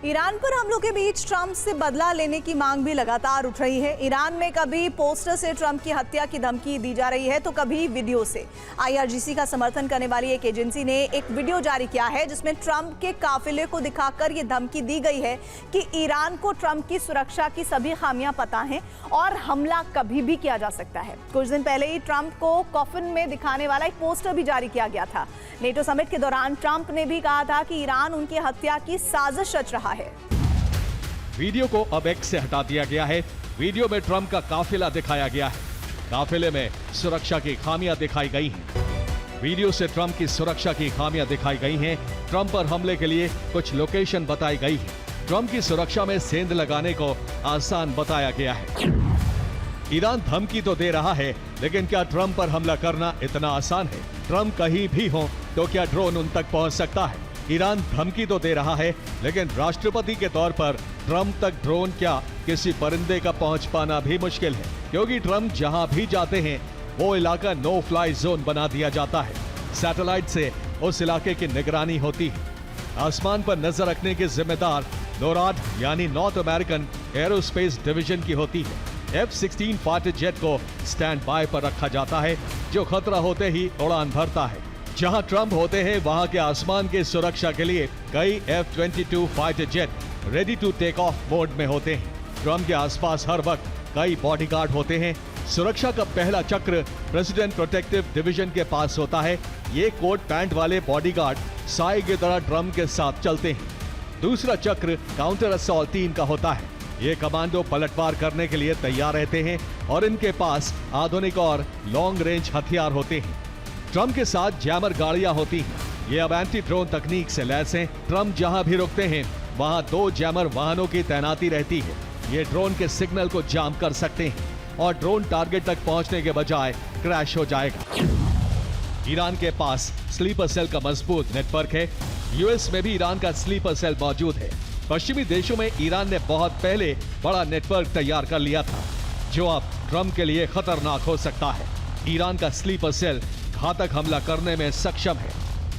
Iran पर हमलों के बीच ट्रंप से बदला लेने की मांग भी लगातार उठ रही है। ईरान में कभी पोस्टर से ट्रंप की हत्या की धमकी दी जा रही है तो कभी वीडियो से। आईआरजीसी का समर्थन करने वाली एक एजेंसी ने एक वीडियो जारी किया है जिसमें ट्रंप के काफिले को दिखाकर ये धमकी दी गई है कि ईरान को ट्रंप की सुरक्षा की सभी खामियां पता हैं और हमला कभी भी किया जा सकता है। कुछ दिन पहले ही ट्रंप को कॉफिन में दिखाने वाला एक पोस्टर भी जारी किया गया था। नेटो समिट के दौरान ट्रंप ने भी कहा था कि ईरान उनकी हत्या की साजिश रच रहा है। वीडियो को अब एक्स से हटा दिया गया है। वीडियो में ट्रंप का काफिला दिखाया गया है। काफिले में सुरक्षा की खामियां दिखाई गई हैं। वीडियो से ट्रंप की सुरक्षा की खामियां दिखाई गई हैं। ट्रंप पर हमले के लिए कुछ लोकेशन बताई गई है। ट्रंप की सुरक्षा में सेंध लगाने को आसान बताया गया है। ईरान धमकी तो दे रहा है, लेकिन क्या ट्रंप पर हमला करना इतना आसान है? ट्रंप कहीं भी हो तो क्या ड्रोन उन तक पहुंच सकता है? ईरान धमकी तो दे रहा है, लेकिन राष्ट्रपति के तौर पर ट्रंप तक ड्रोन क्या किसी परिंदे का पहुंच पाना भी मुश्किल है, क्योंकि ट्रंप जहां भी जाते हैं वो इलाका नो फ्लाई जोन बना दिया जाता है। सैटेलाइट से उस इलाके की निगरानी होती है। आसमान पर नजर रखने की जिम्मेदार नोराड यानी नॉर्थ अमेरिकन एरोस्पेस डिवीजन की होती है। F-16 फाइटर जेट को स्टैंड बाय पर रखा जाता है, जो खतरा होते ही उड़ान भरता है। जहां ट्रंप होते हैं वहां के आसमान की सुरक्षा के लिए कई F-22 fighter jet ready to take off mode में होते हैं। ट्रंप के आसपास हर वक्त कई बॉडीगार्ड होते हैं। सुरक्षा का पहला चक्र प्रेसिडेंट प्रोटेक्टिव डिवीजन के पास होता है। ये कोट पैंट वाले बॉडीगार्ड साई की तरह ट्रंप के साथ चलते हैं। दूसरा चक्र काउंटर असॉल्ट टीम का होता है। ये कमांडो पलटवार करने के लिए तैयार रहते हैं और इनके पास आधुनिक और लॉन्ग रेंज हथियार होते हैं। ट्रंप के साथ जैमर गाड़ियां होती हैं। ये अब एंटी ड्रोन तकनीक से लैस हैं। ट्रंप जहां भी रुकते हैं वहां 2 जैमर वाहनों की तैनाती रहती है। ये ड्रोन के सिग्नल को जाम कर सकते हैं और ड्रोन टारगेट तक पहुंचने के बजाय क्रैश हो जाएगा। ईरान के पास स्लीपर सेल का मजबूत नेटवर्क है। यूएस में भी ईरान का स्लीपर सेल मौजूद है। पश्चिमी देशों में ईरान ने बहुत पहले बड़ा नेटवर्क तैयार कर लिया था, जो अब ट्रंप के लिए खतरनाक हो सकता है। ईरान का स्लीपर सेल घातक हमला करने में सक्षम है।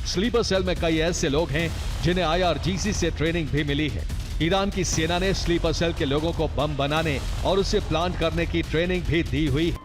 स्लीपर सेल में कई ऐसे लोग हैं जिन्हें आईआरजीसी से ट्रेनिंग भी मिली है। ईरान की सेना ने स्लीपर सेल के लोगों को बम बनाने और उसे प्लांट करने की ट्रेनिंग भी दी हुई है।